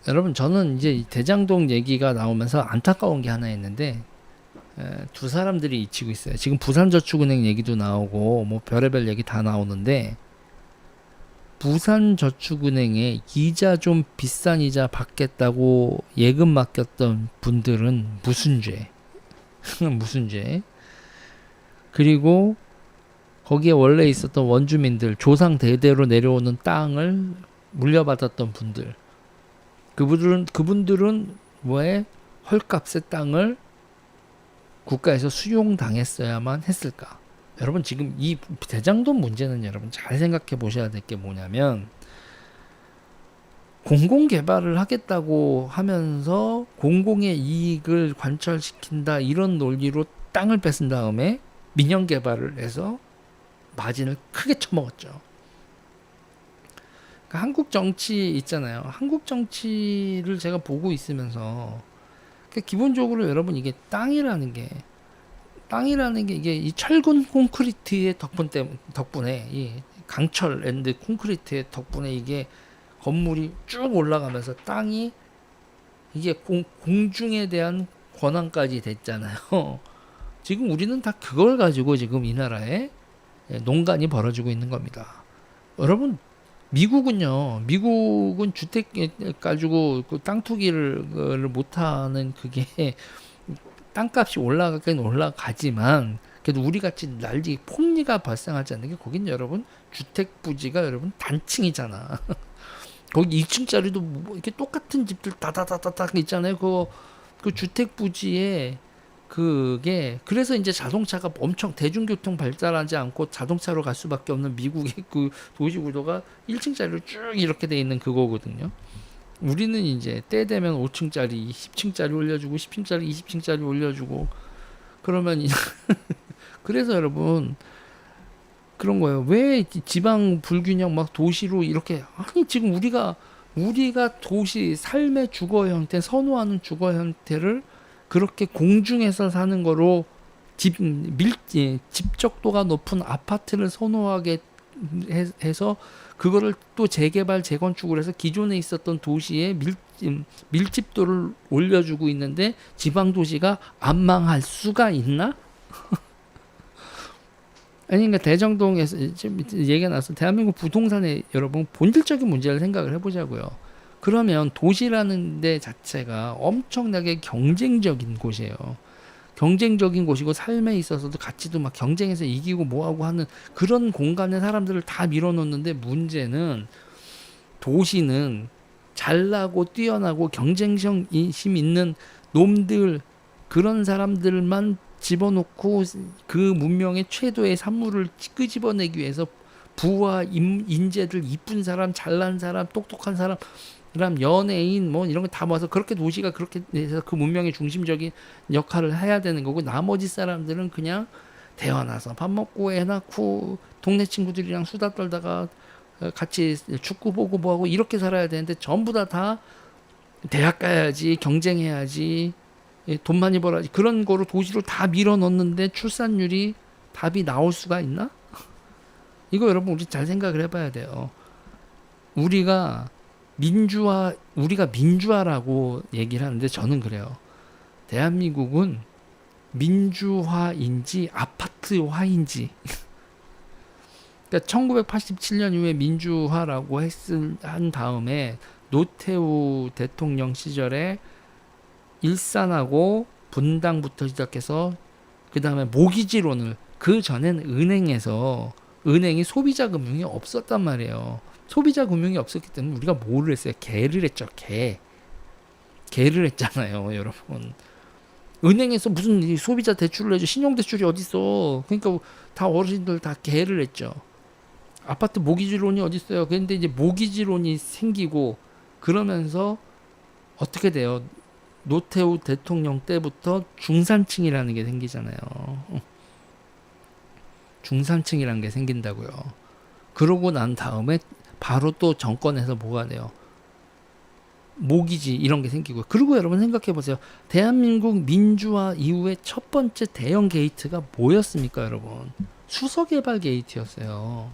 여러분 저는 이제 이 대장동 얘기가 나오면서 안타까운 게 하나 있는데 두 사람들이 잊히고 있어요. 지금 부산저축은행 얘기도 나오고 뭐 별의별 얘기 다 나오는데 부산저축은행에 이자 좀 비싼 이자 받겠다고 예금 맡겼던 분들은 무슨 죄? 무슨 죄? 그리고 거기에 원래 있었던 원주민들 조상 대대로 내려오는 땅을 물려받았던 분들 그분들은 왜 헐값의 땅을 국가에서 수용당했어야만 했을까? 여러분 지금 이 대장동 문제는 여러분 잘 생각해 보셔야 될 게 뭐냐면 공공 개발을 하겠다고 하면서 공공의 이익을 관철시킨다 이런 논리로 땅을 뺏은 다음에 민영 개발을 해서 마진을 크게 쳐먹었죠. 그러니까 한국 정치 있잖아요. 한국 정치를 제가 보고 있으면서 그러니까 기본적으로 여러분 이게 땅이라는 게 이게 이 철근 콘크리트의 덕분에 이 강철 앤드 콘크리트의 덕분에 이게 건물이 쭉 올라가면서 땅이 이게 공중에 대한 권한까지 됐잖아요. 지금 우리는 다 그걸 가지고 지금 이 나라에 농간이 벌어지고 있는 겁니다. 여러분 미국은 주택 가지고 그 땅 투기를 못하는 그게 땅값이 올라가긴 올라가지만 그래도 우리 같이 난리 폭리가 발생하지 않는 게 거긴 여러분 주택 부지가 여러분 단층이잖아. 거기 2층짜리도 뭐 이렇게 똑같은 집들 다다다다닥 있잖아요. 그 주택 부지에 그게 그래서 이제 자동차가 엄청 대중교통 발달하지 않고 자동차로 갈 수밖에 없는 미국의 그 도시 구조가 1층짜리로 쭉 이렇게 돼 있는 그거거든요. 우리는 이제 때 되면 5층짜리, 10층짜리 올려주고 10층짜리, 20층짜리 올려주고 그러면 그래서 여러분 그런 거예요. 왜 지방 불균형 막 도시로 이렇게 아니 지금 우리가 도시 삶의 주거 형태 선호하는 주거 형태를 그렇게 공중에서 사는 거로 집적도가 높은 아파트를 선호하게 해서 그거를 또 재개발 재건축을 해서 기존에 있었던 도시의 밀집도를 올려주고 있는데 지방 도시가 안 망할 수가 있나? 아니 그러니까 대정동에서 지금 얘기가 나서 대한민국 부동산의 여러분 본질적인 문제를 생각을 해보자고요. 그러면 도시라는 데 자체가 엄청나게 경쟁적인 곳이에요. 경쟁적인 곳이고 삶에 있어서도 가치도 막 경쟁해서 이기고 뭐하고 하는 그런 공간에 사람들을 다 밀어놓는데 문제는 도시는 잘나고 뛰어나고 경쟁심 있는 놈들 그런 사람들만 집어넣고 그 문명의 최도의 산물을 끄집어내기 위해서 부와 인재들 이쁜 사람 잘난 사람 똑똑한 사람 연예인 뭐 이런 거 다 모아서 그렇게 도시가 그렇게 해서 그 문명의 중심적인 역할을 해야 되는 거고 나머지 사람들은 그냥 태어나서 밥 먹고 애 낳고 동네 친구들이랑 수다 떨다가 같이 축구 보고 뭐하고 이렇게 살아야 되는데 전부 다 대학 가야지 경쟁해야지 돈 많이 벌어야지 그런 거로 도시로 다 밀어넣는데 출산율이 답이 나올 수가 있나? 이거 여러분 우리 잘 생각을 해봐야 돼요. 우리가 민주화라고 얘기를 하는데 저는 그래요. 대한민국은 민주화인지 아파트화인지. 그러니까 1987년 이후에 민주화라고 한 다음에 노태우 대통령 시절에 일산하고 분당부터 시작해서 그 다음에 모기지론을 그 전에는 은행이 소비자 금융이 없었단 말이에요. 소비자 금융이 없었기 때문에 우리가 뭐를 했어요? 개를 했죠. 개를 했잖아요, 여러분. 은행에서 무슨 소비자 대출을 해줘? 신용대출이 어딨어? 그러니까 다 어르신들 다 개를 했죠. 아파트 모기지론이 어딨어요? 그런데 이제 모기지론이 생기고 그러면서 어떻게 돼요? 노태우 대통령 때부터 중산층이라는 게 생기잖아요. 중산층이라는 게 생긴다고요. 그러고 난 다음에 바로 또 정권에서 뭐가 돼요? 모기지 이런 게 생기고 그리고 여러분 생각해 보세요. 대한민국 민주화 이후에 첫 번째 대형 게이트가 뭐였습니까, 여러분? 수서개발 게이트였어요.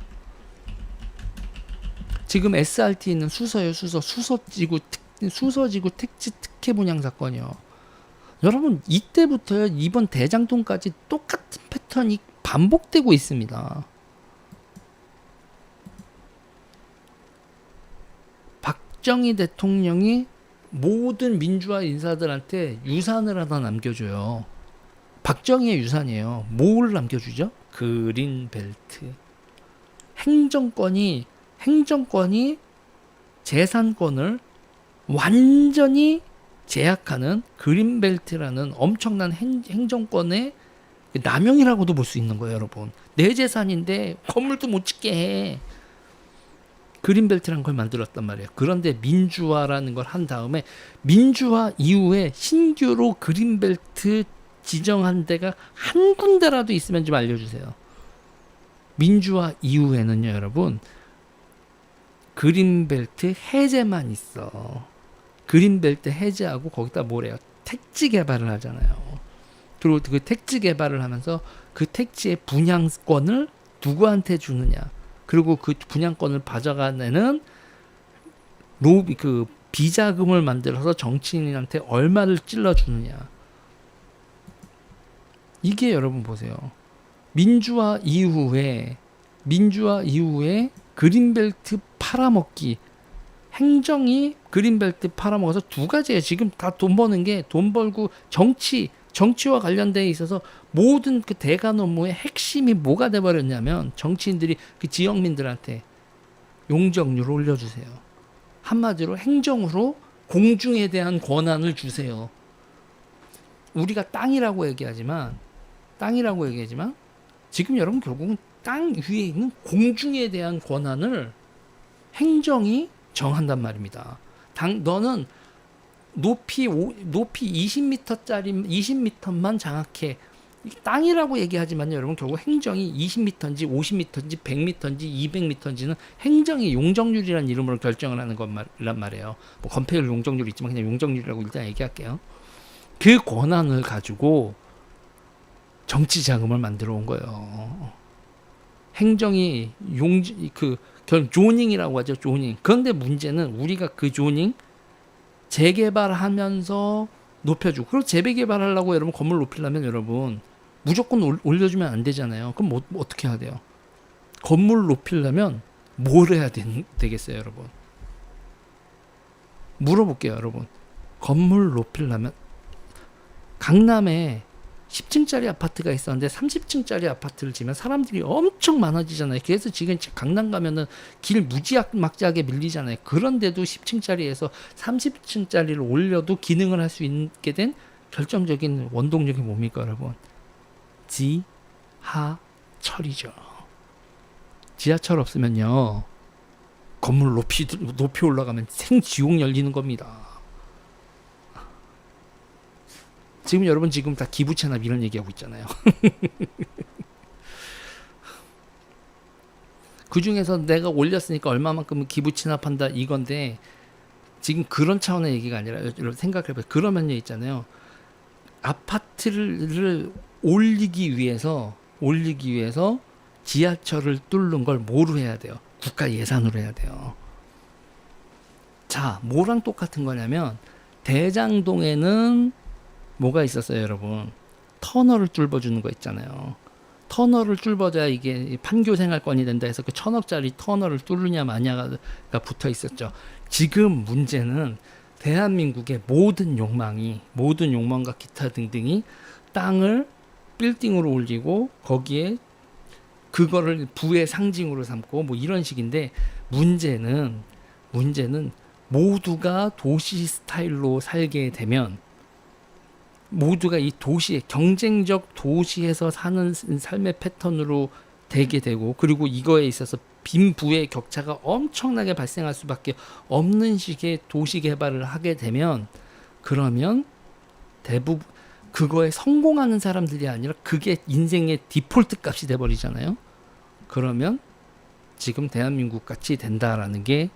지금 SRT 있는 수서지구 수서지구 택지 특혜 분양 사건이요. 여러분 이때부터 이번 대장동까지 똑같은 패턴이 반복되고 있습니다. 박정희 대통령이 모든 민주화 인사들한테 유산을 하나 남겨줘요. 박정희의 유산이에요. 뭘 남겨주죠? 그린벨트. 행정권이 재산권을 완전히 제약하는 그린벨트라는 엄청난 행정권의 남용이라고도 볼 수 있는 거예요, 여러분. 내 재산인데 건물도 못 짓게 해. 그린벨트라는 걸 만들었단 말이에요. 그런데 민주화라는 걸 한 다음에 민주화 이후에 신규로 그린벨트 지정한 데가 한 군데라도 있으면 좀 알려주세요. 민주화 이후에는요, 여러분, 그린벨트 해제만 있어. 그린벨트 해제하고 거기다 뭐래요? 택지 개발을 하잖아요. 그리고 그 택지 개발을 하면서 그 택지의 분양권을 누구한테 주느냐? 그리고 그 분양권을 가져가는 그 비자금을 만들어서 정치인한테 얼마를 찔러 주느냐? 이게 여러분 보세요. 민주화 이후에 그린벨트 팔아먹기, 행정이 그린벨트 팔아먹어서 두 가지예요. 지금 다 돈 버는 게, 돈 벌고 정치와 관련돼 있어서 모든 그 대간 업무의 핵심이 뭐가 돼버렸냐면 정치인들이 그 지역민들한테 용적률을 올려주세요. 한마디로 행정으로 공중에 대한 권한을 주세요. 우리가 땅이라고 얘기하지만 지금 여러분 결국은 땅 위에 있는 공중에 대한 권한을 행정이 정한단 말입니다. 너는 높이 20m짜리 20m만 장악해. 땅이라고 얘기하지만 여러분 결국 행정이 20m인지 50m인지 100m인지 200m인지는 행정이 용적률이라는 이름으로 결정을 하는 것란 말이에요. 뭐 건폐율 용적률 있지만 그냥 용적률이라고 일단 얘기할게요. 그 권한을 가지고 정치 자금을 만들어 온 거예요. 행정이 조닝이라고 하죠. 조닝. 그런데 문제는 우리가 그 조닝 재개발하면서 높여주고, 그리고 재개발하려고 여러분 건물 높이려면 여러분 무조건 올려주면 안 되잖아요. 그럼 뭐 어떻게 해야 돼요? 건물 높이려면 뭘 해야 되겠어요, 여러분? 물어볼게요, 여러분. 건물 높이려면 강남에 10층짜리 아파트가 있었는데 30층짜리 아파트를 지면 사람들이 엄청 많아지잖아요. 그래서 지금 강남 가면은 길 무지막지하게 밀리잖아요. 그런데도 10층짜리에서 30층짜리를 올려도 기능을 할 수 있게 된 결정적인 원동력이 뭡니까, 여러분? 지하철이죠. 지하철 없으면요, 건물 높이 올라가면 생지옥 열리는 겁니다. 지금 여러분 다 기부 체납 이런 얘기하고 있잖아요. 그 중에서 내가 올렸으니까 얼마만큼 기부 체납한다 이건데, 지금 그런 차원의 얘기가 아니라 여러분 생각해봐요. 그러면요 있잖아요. 아파트를 올리기 위해서 지하철을 뚫는 걸 뭐로 해야 돼요? 국가 예산으로 해야 돼요. 자, 뭐랑 똑같은 거냐면 대장동에는 뭐가 있었어요, 여러분? 터널을 뚫어주는 거 있잖아요. 터널을 뚫어줘야 이게 판교 생활권이 된다 해서 그 1,000억짜리 터널을 뚫느냐 마냐가 붙어 있었죠. 지금 문제는 대한민국의 모든 욕망과 기타 등등이 땅을 빌딩으로 올리고 거기에 그거를 부의 상징으로 삼고 뭐 이런 식인데, 문제는 모두가 도시 스타일로 살게 되면, 모두가 이 도시의 경쟁적 도시에서 사는 삶의 패턴으로 되게 되고, 그리고 이거에 있어서 빈부의 격차가 엄청나게 발생할 수밖에 없는 식의 도시 개발을 하게 되면, 그러면 대부분 그거에 성공하는 사람들이 아니라 그게 인생의 디폴트 값이 돼버리잖아요. 그러면 지금 대한민국 같이 된다라는 게,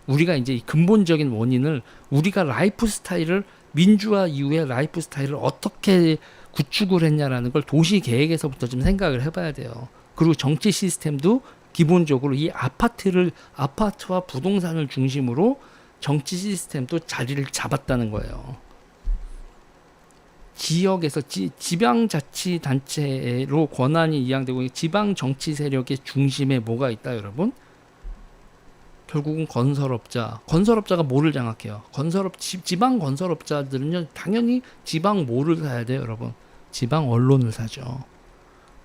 우리가 이제 근본적인 원인을, 우리가 라이프 스타일을 민주화 이후에 라이프 스타일을 어떻게 구축을 했냐라는 걸 도시 계획에서부터 좀 생각을 해봐야 돼요. 그리고 정치 시스템도 기본적으로 이 아파트와 부동산을 중심으로 정치 시스템도 자리를 잡았다는 거예요. 지역에서 지방자치단체로 권한이 이양되고 지방 정치 세력의 중심에 뭐가 있다 여러분? 결국은 건설업자가 뭐를 장악해요? 지방 건설업자들은요 당연히 지방 뭐를 사야 돼요 여러분? 지방 언론을 사죠.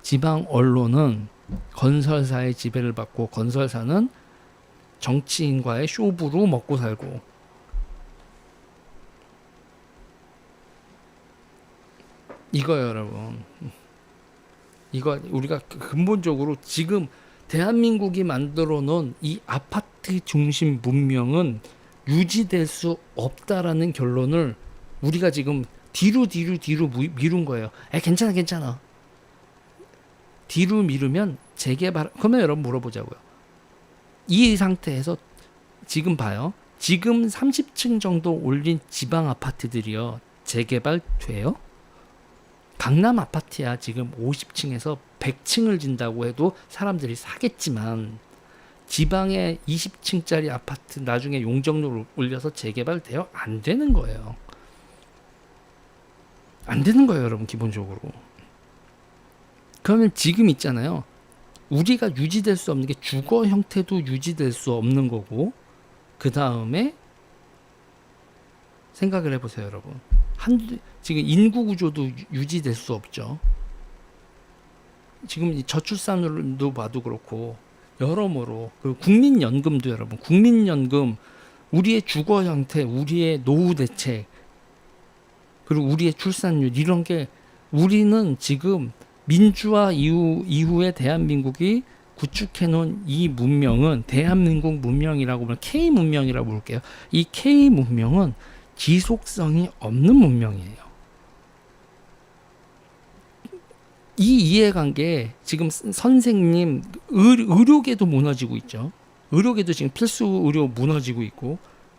지방 언론은 건설사의 지배를 받고 건설사는 정치인과의 쇼부로 먹고 살고 이거예요 여러분. 이거 우리가 근본적으로 지금 대한민국이 만들어 놓은 이 아파트 중심 문명은 유지될 수 없다라는 결론을 우리가 지금 뒤로 미룬 거예요. 괜찮아. 뒤로 미루면 재개발. 그러면 여러분 물어보자고요. 이 상태에서 지금 봐요. 지금 30층 정도 올린 지방 아파트들이요. 재개발 돼요? 강남 아파트야 지금 50층에서 100층을 진다고 해도 사람들이 사겠지만 지방에 20층짜리 아파트 나중에 용적률을 올려서 재개발돼요? 안 되는 거예요. 안 되는 거예요 여러분 기본적으로. 그러면 지금 있잖아요. 우리가 유지될 수 없는 게 주거 형태도 유지될 수 없는 거고 그 다음에 생각을 해보세요 여러분. 지금 인구 구조도 유지될 수 없죠. 지금 저출산으로 봐도 그렇고 여러모로 그리고 국민연금도 여러분 국민연금 우리의 주거 형태 우리의 노후 대책 그리고 우리의 출산율 이런 게 우리는 지금 민주화 이후에 대한민국이 구축해놓은 이 문명은 대한민국 문명이라고 보면 K 문명이라고 볼게요. 이 K 문명은 지속성이 없는 문명이에요. 이 이해관계 지금 선생님 의료계도 무너지고 있죠. 의료계도 지금 필수 의료 무너지고 있고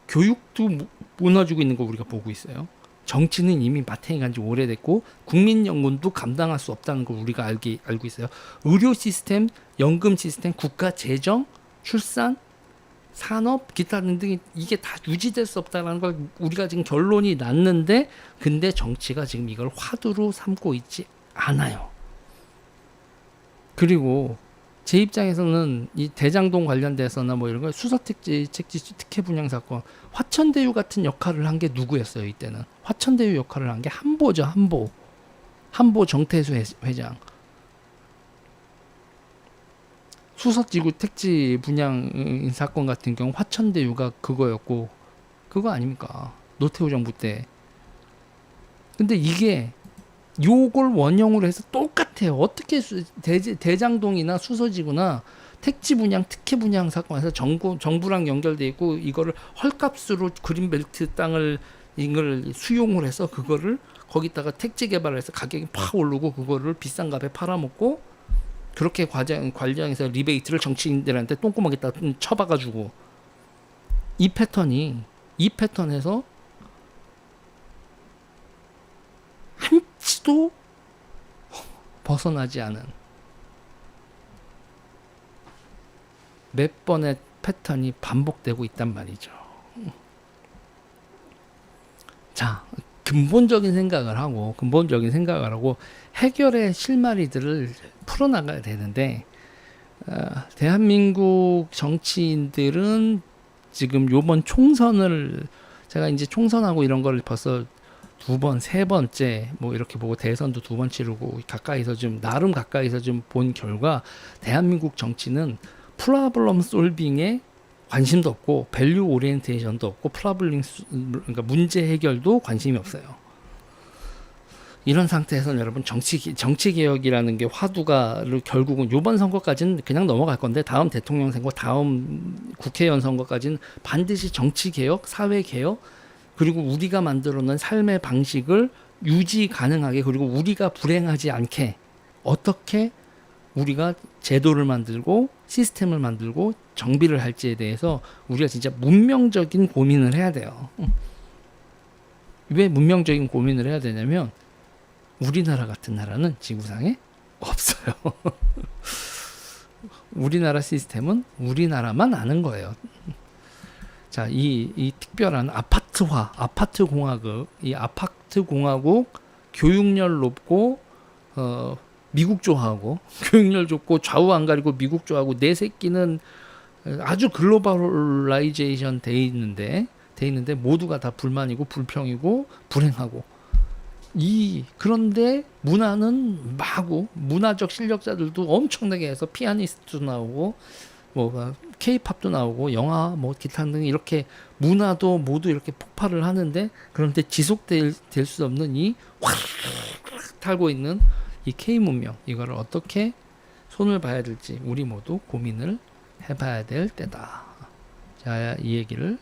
교육도 무너지고 있는 거 우리가 보고 있어요. 정치는 이미 마탱이 간지 오래됐고 국민연금도 감당할 수 없다는 걸 우리가 알고 있어요. 의료 시스템, 연금 시스템, 국가 재정, 출산, 산업, 기타 등등 이게 다 유지될 수 없다는 걸 우리가 지금 결론이 났는데 근데 정치가 지금 이걸 화두로 삼고 있지 않아요. 그리고 제 입장에서는 이 대장동 관련돼서나 뭐 이런 거 수서택지 특혜 분양 사건 화천대유 같은 역할을 한 게 누구였어요 이때는? 화천대유 역할을 한 게 한보죠. 한보 정태수 회장. 수서지구 택지 분양 사건 같은 경우 화천대유가 그거였고 그거 아닙니까? 노태우 정부 때. 근데 이게 요걸 원형으로 해서 똑같아요. 어떻게 대장동이나 수서지구나 택지 분양, 특혜 분양 사건에서 정부랑 연결돼 있고 이거를 헐값으로 그린벨트 땅을 이걸 수용을 해서 그거를 거기다가 택지 개발을 해서 가격이 팍 오르고 그거를 비싼 값에 팔아먹고 그렇게 관련해서 리베이트를 정치인들한테 똥꼬막에다 쳐박아주고 이 패턴에서 한치도 벗어나지 않은 몇 번의 패턴이 반복되고 있단 말이죠. 자, 근본적인 생각을 하고 해결의 실마리들을 풀어나가야 되는데 대한민국 정치인들은 지금 요번 총선을 제가 이제 총선하고 이런 걸 벌써 두 번, 세 번째 뭐 이렇게 보고 대선도 두 번 치르고 나름 가까이서 좀 본 결과 대한민국 정치는 프로블럼 솔빙에 관심도 없고 밸류 오리엔테이션도 없고 그러니까 문제 해결도 관심이 없어요. 이런 상태에서는 여러분 정치 개혁이라는 게 화두가를 결국은 이번 선거까지는 그냥 넘어갈 건데 다음 대통령 선거, 다음 국회의원 선거까지는 반드시 정치 개혁, 사회 개혁 그리고 우리가 만들어놓은 삶의 방식을 유지 가능하게 그리고 우리가 불행하지 않게 어떻게 우리가 제도를 만들고 시스템을 만들고 정비를 할지에 대해서 우리가 진짜 문명적인 고민을 해야 돼요. 왜 문명적인 고민을 해야 되냐면 우리나라 같은 나라는 지구상에 없어요. 우리나라 시스템은 우리나라만 아는 거예요. 자, 이 특별한 아파트화, 아파트 공화국, 이 아파트 공화국 교육열 높고 미국 좋아하고 교육열 좋고 좌우 안 가리고 미국 좋아하고 내 새끼는 아주 글로벌라이제이션 돼 있는데 모두가 다 불만이고 불평이고 불행하고 그런데 문화는 마구 문화적 실력자들도 엄청나게 해서 피아니스트도 나오고 뭐 케이팝도 나오고 영화 뭐 기타 등 이렇게 문화도 모두 이렇게 폭발을 하는데 그런데 지속될 수 없는 이 확 타고 있는 이 K 문명 이거를 어떻게 손을 봐야 될지 우리 모두 고민을 해봐야 될 때다. 자, 이 얘기를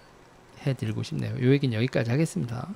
해드리고 싶네요. 이 얘기는 여기까지 하겠습니다.